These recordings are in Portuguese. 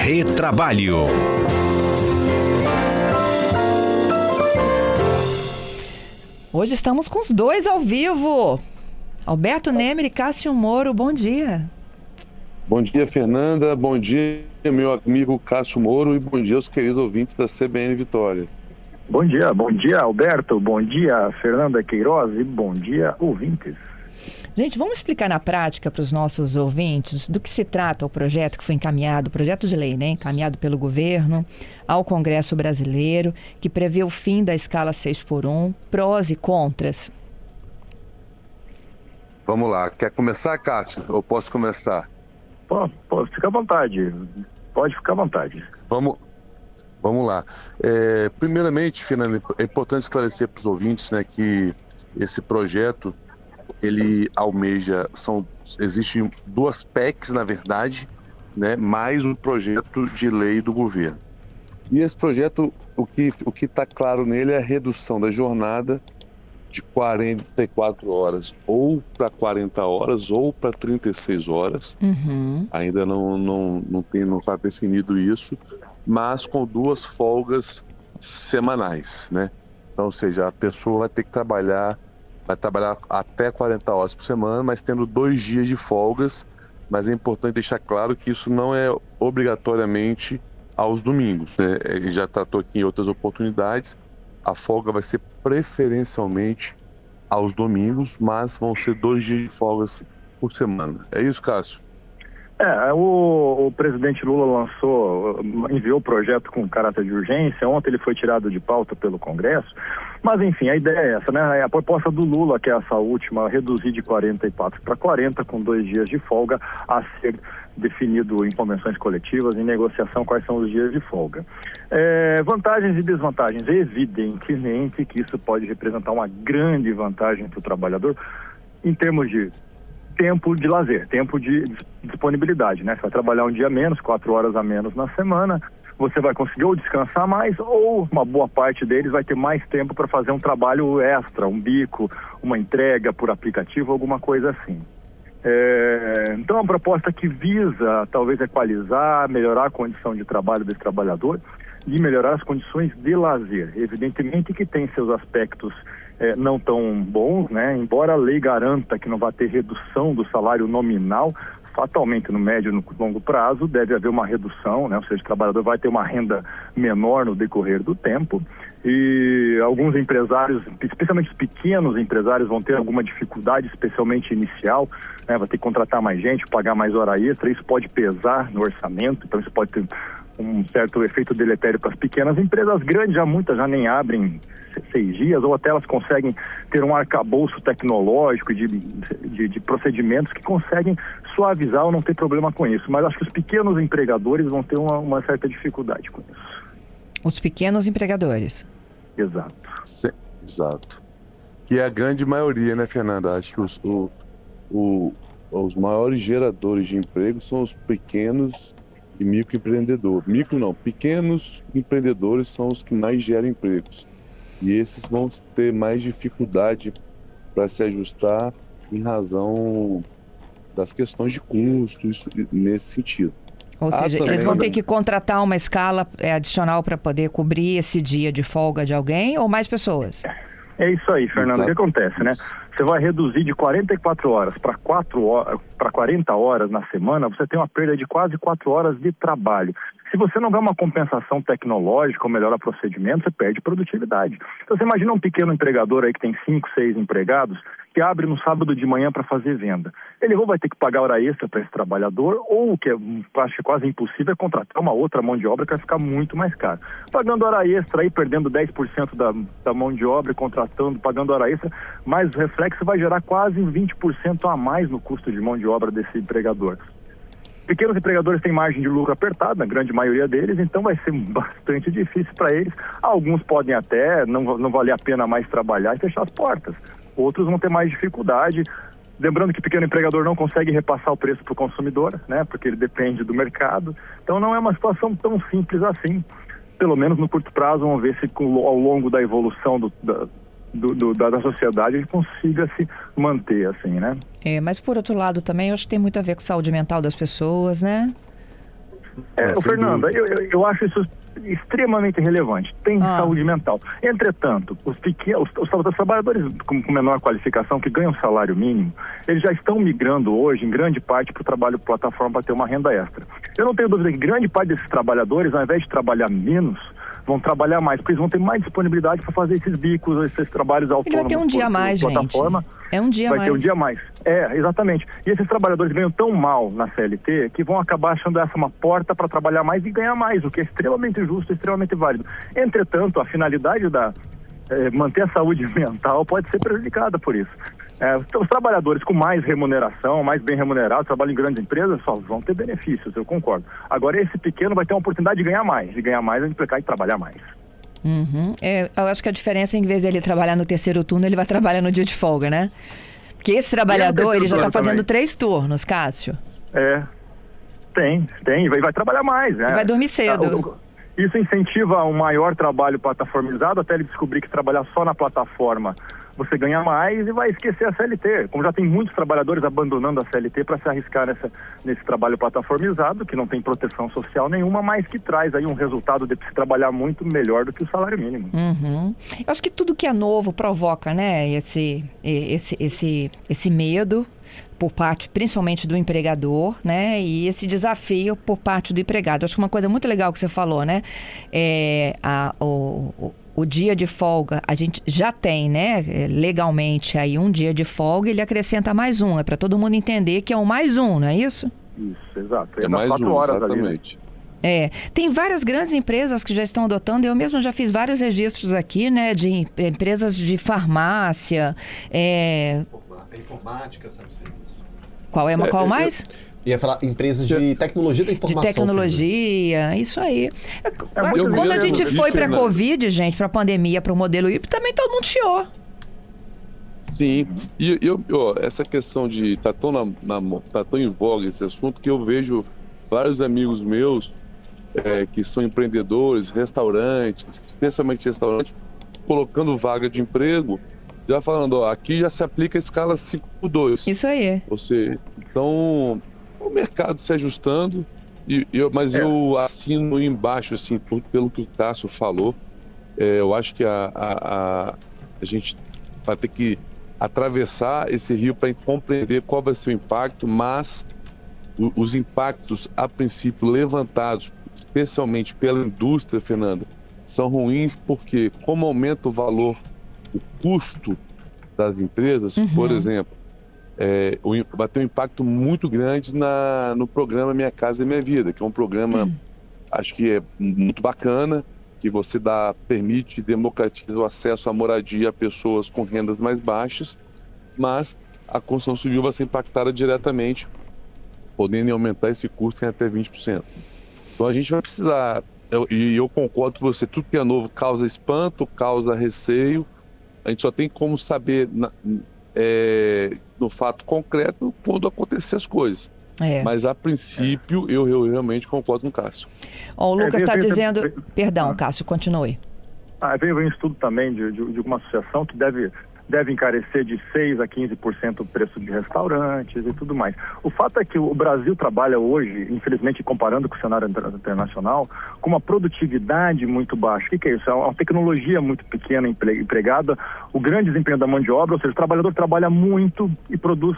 Retrabalho. Hoje estamos com os dois ao vivo. Alberto Nemer e Cássio Moro, bom dia. Bom dia, Fernanda. Bom dia, meu amigo Cássio Moro. E bom dia aos queridos ouvintes da CBN Vitória. Bom dia, Alberto. Bom dia, Fernanda Queiroz. E bom dia, ouvintes. Gente, vamos explicar na prática para os nossos ouvintes do que se trata o projeto que foi encaminhado, o projeto de lei, né, encaminhado pelo governo ao Congresso Brasileiro, que prevê o fim da escala 6x1, prós e contras. Vamos lá. Quer começar, Cássio? Ou posso começar? Pode ficar à vontade. Pode ficar à vontade. Vamos lá. Primeiramente, Fernanda, é importante esclarecer para os ouvintes, né, que esse projeto ele almeja, existem duas PECs, na verdade, né, mais um projeto de lei do governo. E esse projeto, o que está claro nele é a redução da jornada de 44 horas ou para 40 horas ou para 36 horas. Uhum. Ainda não está definido isso, mas com 2 folgas semanais, né? Então, ou seja, a pessoa vai ter que trabalhar até 40 horas por semana, mas tendo 2 dias de folgas. Mas é importante deixar claro que isso não é obrigatoriamente aos domingos, né? Ele já tratou aqui em outras oportunidades. A folga vai ser preferencialmente aos domingos, mas vão ser 2 dias de folgas por semana. É isso, Cássio? O presidente Lula enviou o projeto com caráter de urgência. Ontem ele foi tirado de pauta pelo Congresso. Mas, enfim, a ideia é essa, né? A proposta do Lula, que é essa última, reduzir de 44 para 40, com 2 dias de folga, a ser definido em convenções coletivas, em negociação, quais são os dias de folga. Vantagens e desvantagens. Evidentemente que isso pode representar uma grande vantagem para o trabalhador em termos de tempo de lazer, tempo de disponibilidade, né? Você vai trabalhar um dia a menos, 4 horas a menos na semana, você vai conseguir ou descansar mais, ou uma boa parte deles vai ter mais tempo para fazer um trabalho extra, um bico, uma entrega por aplicativo, alguma coisa assim. Então é uma proposta que visa talvez equalizar, melhorar a condição de trabalho desse trabalhador e melhorar as condições de lazer. Evidentemente que tem seus aspectos não tão bons, né? Embora a lei garanta que não vai ter redução do salário nominal, fatalmente no médio e no longo prazo deve haver uma redução, né? Ou seja, o trabalhador vai ter uma renda menor no decorrer do tempo e alguns empresários, especialmente os pequenos empresários, vão ter alguma dificuldade, especialmente inicial, né? Vai ter que contratar mais gente, pagar mais hora extra, isso pode pesar no orçamento, então isso pode ter um certo efeito deletério para as pequenas empresas. Grandes, muitas já nem abrem 6 dias, ou até elas conseguem ter um arcabouço tecnológico de procedimentos que conseguem suavizar ou não ter problema com isso. Mas acho que os pequenos empregadores vão ter uma certa dificuldade com isso. Os pequenos empregadores. Exato. Sim, exato. Que é a grande maioria, né, Fernanda? Acho que os maiores geradores de emprego são os pequenos e microempreendedores. Pequenos empreendedores são os que mais geram empregos. E esses vão ter mais dificuldade para se ajustar em razão das questões de custo, isso, nesse sentido. Ou seja, eles vão ter que contratar uma escala adicional para poder cobrir esse dia de folga de alguém ou mais pessoas? É isso aí, Fernando. O que acontece, né? Você vai reduzir de 44 horas para 40 horas na semana, você tem uma perda de quase 4 horas de trabalho. Se você não dá uma compensação tecnológica ou melhora procedimento, você perde produtividade. Então você imagina um pequeno empregador aí que tem 5, 6 empregados, que abre no sábado de manhã para fazer venda. Ele ou vai ter que pagar hora extra para esse trabalhador, ou o que acho quase impossível é contratar uma outra mão de obra que vai ficar muito mais caro. Pagando hora extra aí, perdendo 10% da mão de obra, pagando hora extra, mas o reflexo vai gerar quase 20% a mais no custo de mão de obra desse empregador. Pequenos empregadores têm margem de lucro apertada, na grande maioria deles, então vai ser bastante difícil para eles. Alguns podem até não valer a pena mais trabalhar e fechar as portas. Outros vão ter mais dificuldade. Lembrando que o pequeno empregador não consegue repassar o preço para o consumidor, né? Porque ele depende do mercado. Então não é uma situação tão simples assim. Pelo menos no curto prazo, vamos ver se ao longo da evolução da sociedade ele consiga se manter assim, né? Mas por outro lado também, eu acho que tem muito a ver com a saúde mental das pessoas, né? Fernanda, eu acho isso extremamente relevante. Tem saúde mental. Entretanto, os trabalhadores com menor qualificação que ganham salário mínimo, eles já estão migrando hoje, em grande parte, para o trabalho plataforma para ter uma renda extra. Eu não tenho dúvida que grande parte desses trabalhadores, ao invés de trabalhar menos, vão trabalhar mais, porque eles vão ter mais disponibilidade para fazer esses bicos, esses trabalhos autônomos. Ele vai ter um dia a mais, plataforma. gente. É um dia a mais. Vai ter um dia a mais. Exatamente. E esses trabalhadores ganham tão mal na CLT que vão acabar achando essa uma porta para trabalhar mais e ganhar mais, o que é extremamente justo, extremamente válido. Entretanto, a finalidade manter a saúde mental pode ser prejudicada por isso. Os trabalhadores com mais remuneração, mais bem remunerados, trabalham em grandes empresas, só vão ter benefícios, eu concordo. Agora, esse pequeno vai ter uma oportunidade de ganhar mais, a implicar em trabalhar mais. Uhum. Eu acho que a diferença é que, em vez de ele trabalhar no terceiro turno, ele vai trabalhar no dia de folga, né? Porque esse trabalhador, ele já está fazendo 3 turnos, Cássio. Tem, vai trabalhar mais, né? Vai dormir cedo. Isso incentiva um maior trabalho plataformizado, até ele descobrir que trabalhar só na plataforma você ganha mais e vai esquecer a CLT. Como já tem muitos trabalhadores abandonando a CLT para se arriscar nesse trabalho plataformizado, que não tem proteção social nenhuma, mas que traz aí um resultado de se trabalhar muito melhor do que o salário mínimo. Uhum. Eu acho que tudo que é novo provoca, né, esse medo por parte, principalmente do empregador, né, e esse desafio por parte do empregado. Acho que uma coisa muito legal que você falou, né, o dia de folga, a gente já tem, né, legalmente aí um dia de folga, ele acrescenta mais um, é para todo mundo entender que é um mais um, não é isso? Isso, exato. É mais 4 um, horas exatamente. Ali, né? Tem várias grandes empresas que já estão adotando, eu mesma já fiz vários registros aqui, né, de empresas de farmácia. Informática, sabe? Qual mais? Ia falar empresas de tecnologia da informação. De tecnologia, isso aí. Quando a gente foi para a Covid, gente, para a pandemia, para o modelo híbrido, também todo mundo chiou. Sim, e essa questão de tá tão em voga esse assunto que eu vejo vários amigos meus que são empreendedores, restaurantes, especialmente restaurantes, colocando vaga de emprego, já falando, aqui já se aplica a escala 5x2. Isso aí. Então, o mercado se ajustando, mas eu assino embaixo, assim, pelo que o Cássio falou. Eu acho que a gente vai ter que atravessar esse rio para compreender qual vai ser o impacto, mas os impactos, a princípio, levantados, especialmente pela indústria, Fernanda, são ruins porque, como aumenta o valor, o custo das empresas, por exemplo, vai ter um impacto muito grande no programa Minha Casa e Minha Vida, que é um programa, acho que é muito bacana, que você permite democratizar o acesso à moradia a pessoas com rendas mais baixas, mas a construção civil vai ser impactada diretamente, podendo aumentar esse custo em até 20%. Então a gente vai precisar, eu concordo com você, tudo que é novo causa espanto, causa receio, a gente só tem como saber no fato concreto quando acontecer as coisas. Mas a princípio eu realmente concordo com o Cássio. O Lucas está dizendo... Perdão, Cássio, continue. Veio um estudo também de uma associação que deve encarecer de 6% a 15% o preço de restaurantes e tudo mais. O fato é que o Brasil trabalha hoje, infelizmente comparando com o cenário internacional, com uma produtividade muito baixa. O que é isso? É uma tecnologia muito pequena empregada, o grande desempenho da mão de obra, ou seja, o trabalhador trabalha muito e produz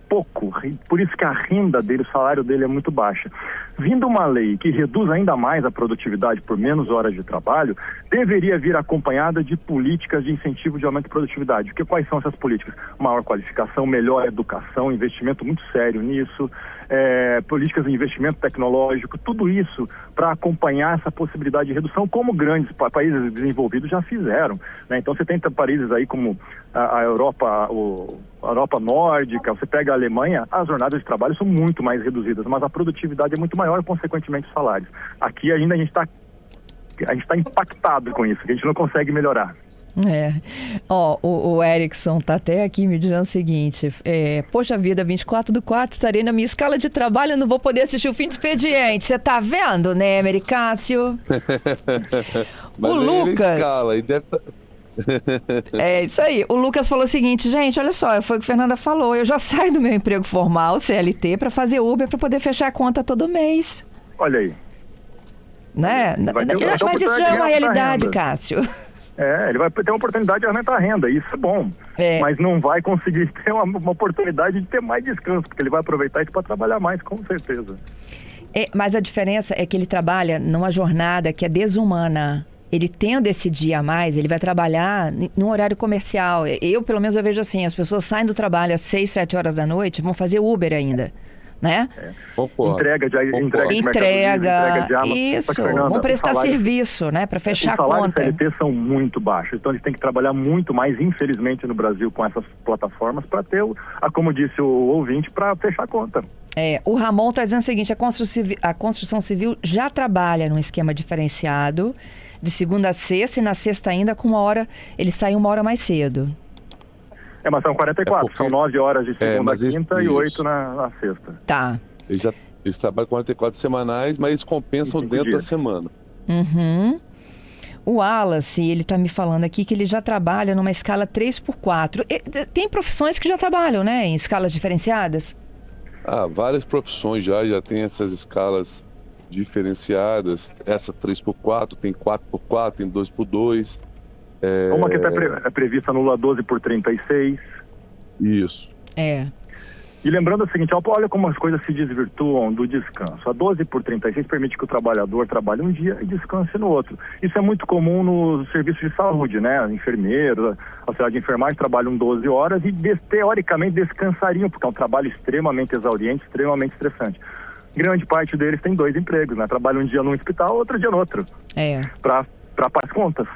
pouco, por isso que a renda dele, o salário dele é muito baixa. Vindo uma lei que reduz ainda mais a produtividade por menos horas de trabalho, deveria vir acompanhada de políticas de incentivo de aumento de produtividade. Porque quais são essas políticas? Maior qualificação, melhor educação, investimento muito sério nisso, políticas de investimento tecnológico, tudo isso para acompanhar essa possibilidade de redução, como grandes países desenvolvidos já fizeram, né? Então você tem países aí como a Europa, a Europa nórdica, você pega a Alemanha, as jornadas de trabalho são muito mais reduzidas, mas a produtividade é muito maior, consequentemente os salários. Aqui ainda a gente está impactado com isso, que a gente não consegue melhorar. O Erickson tá até aqui me dizendo o seguinte, poxa vida, 24/4, estarei na minha escala de trabalho, não vou poder assistir o fim do expediente. Você tá vendo, né, Cássio? Mas o Lucas... escala, e deve... É isso aí. O Lucas falou o seguinte, gente, olha só, foi o que a Fernanda falou, eu já saio do meu emprego formal, CLT, para fazer Uber, para poder fechar a conta todo mês. Olha aí. Né? Ele vai ter uma Mas isso oportunidade já é de uma aumentar a realidade, renda. Cássio. Ele vai ter uma oportunidade de aumentar a renda, isso é bom. É. Mas não vai conseguir ter uma oportunidade de ter mais descanso, porque ele vai aproveitar isso para trabalhar mais, com certeza. Mas a diferença é que ele trabalha numa jornada que é desumana. Ele tendo esse dia a mais, ele vai trabalhar num horário comercial. Eu, pelo menos, eu vejo assim, as pessoas saem do trabalho às 6, 7 horas da noite, vão fazer Uber ainda, né? Concordo. Entrega de mercado livre, Entrega, de Amazon. isso, Só que, Fernanda, vão prestar os salários- serviço, né, para fechar Os a salários conta. CLT são muito baixos, então eles têm que trabalhar muito mais, infelizmente, no Brasil com essas plataformas para ter, como disse o ouvinte, para fechar a conta. O Ramon está dizendo o seguinte, a construção civil já trabalha num esquema diferenciado, de segunda a sexta, e na sexta ainda com ele sai uma hora mais cedo. Mas são 44, são 9 horas de segunda a mas quinta e isso. 8 na sexta. Tá. Eles trabalham 44 semanais, mas eles compensam E 5 dentro da dias. semana. Uhum. O Wallace, ele está me falando aqui que ele já trabalha numa escala 3x4. Tem profissões que já trabalham, né, em escalas diferenciadas? Várias profissões já tem essas escalas diferenciadas. Essa 3x4, tem 4x4, tem 2x2. Uma que é prevista no Lula 12/36. Isso. E lembrando o seguinte, olha como as coisas se desvirtuam do descanso. A 12/36 permite que o trabalhador trabalhe um dia e descanse no outro. Isso é muito comum nos serviços de saúde, né? Enfermeiros, auxiliar de enfermagem trabalham 12 horas e teoricamente descansariam, porque é um trabalho extremamente exauriente, extremamente estressante. Grande parte deles tem 2 empregos, né? Trabalha um dia num hospital, outro dia no outro. Para pagar as contas.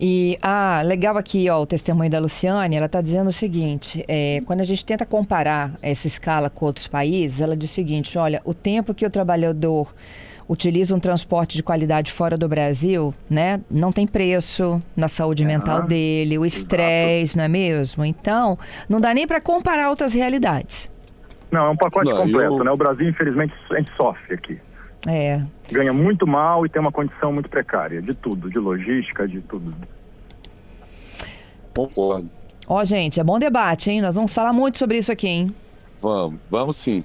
E, legal aqui, o testemunho da Luciane, ela está dizendo o seguinte, quando a gente tenta comparar essa escala com outros países, ela diz o seguinte, olha, o tempo que o trabalhador utiliza um transporte de qualidade fora do Brasil, né, não tem preço na saúde mental dele, o estresse, não é mesmo? Então, não dá nem para comparar outras realidades. Não, é um pacote completo, né? O Brasil, infelizmente, a gente sofre aqui. Ganha muito mal e tem uma condição muito precária, de tudo, de logística, de tudo. Concordo. Gente, é bom debate, hein? Nós vamos falar muito sobre isso aqui, hein? Vamos sim.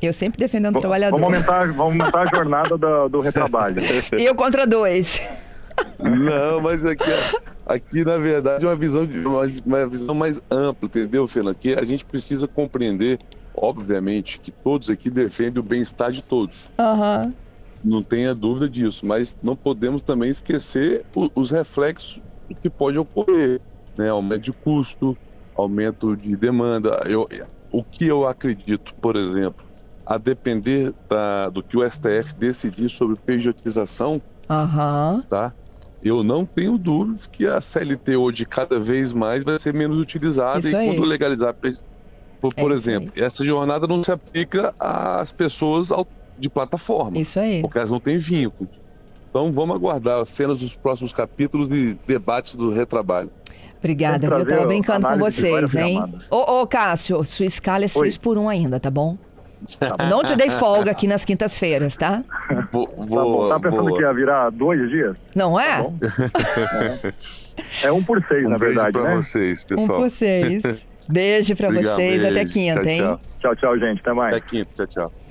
Eu sempre defendendo o trabalhador. Vamos aumentar a jornada do retrabalho. Eu contra 2. Não, mas aqui na verdade é uma visão mais ampla, entendeu, Fernanda? Que a gente precisa compreender, obviamente, que todos aqui defendem o bem-estar de todos. Não tenha dúvida disso, mas não podemos também esquecer os reflexos do que pode ocorrer, né? Aumento de custo, aumento de demanda. O que eu acredito, por exemplo, a depender do que o STF decidir sobre pejotização, tá? Eu não tenho dúvidas que a CLT hoje cada vez mais vai ser menos utilizada. Isso e aí. quando legalizar, por exemplo, essa jornada não se aplica às pessoas de plataforma. Isso aí. Porque elas não têm vínculo. Então vamos aguardar as cenas dos próximos capítulos e debates do retrabalho. Obrigada, viu? Eu tava brincando com vocês, hein? Cássio, sua escala é 6x1 ainda, tá bom? Não te dei folga aqui nas quintas-feiras, tá? Tá pensando que ia virar 2 dias? Não é? É 1 por 6, na verdade, beijo pra né? vocês, pessoal. 1 por 6. Beijo pra Obrigado, vocês, até beijo. quinta, Tchau, hein? tchau. Tchau, gente. Até mais. Até quinta, tchau.